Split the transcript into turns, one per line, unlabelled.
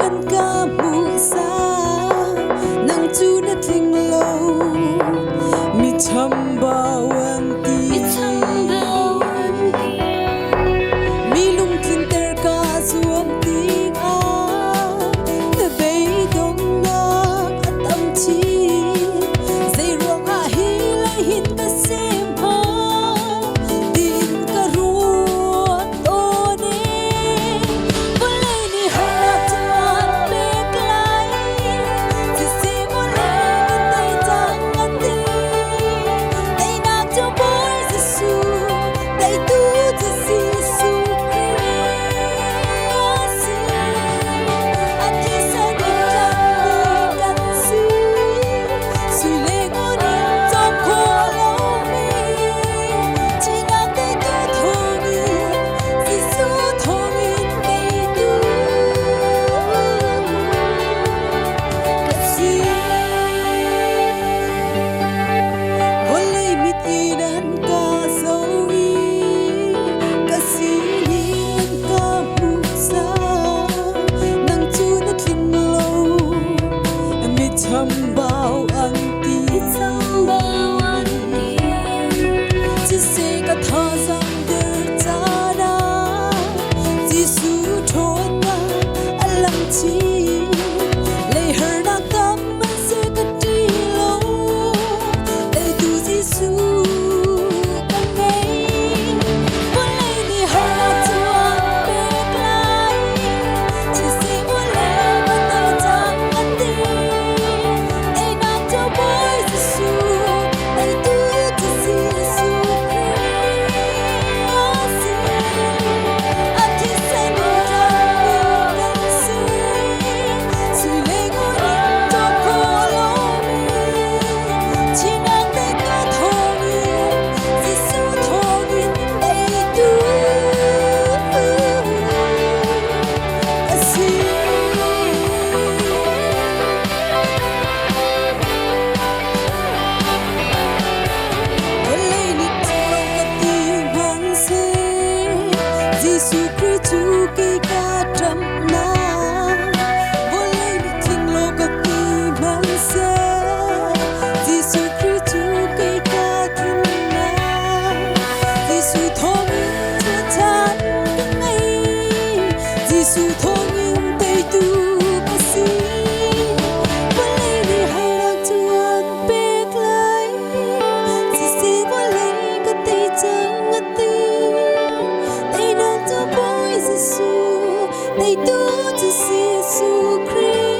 nan ka mu sa nang chu na thling lo mi cham ba wan ti mi lung tin ter ka zuam ti a te bei dong na atam chi zai ruang a hi lai hin ka sem ha din ka ru to ne bolai ni hala chuan pe klai si si bolai tai chang ati dai na cho boy si su dai tu si si su chăm bao ăn tiếng chỉ sẽ có thở rằng được ta đã chỉ su thôi na anh làm chi lấy hơi na tâm anh sẽ có đi lâu để tu chỉ su càng ngày muốn lấy đi hơi na chuan bê lại chỉ sẽ muốn lấy một tay chẳng anh đi Giêsu Christu cây ca trầm na vô lấy một thình lô có tim mang xe Giêsu Christu cây ca trầm na Giêsu thong chúa chan cả ngày Giêsu thong tay tu ca si vô lấy đi hay đang chuan bê lại Giêsu vô lấy có tay chẳng ngất tim They tu to Giêsu Christ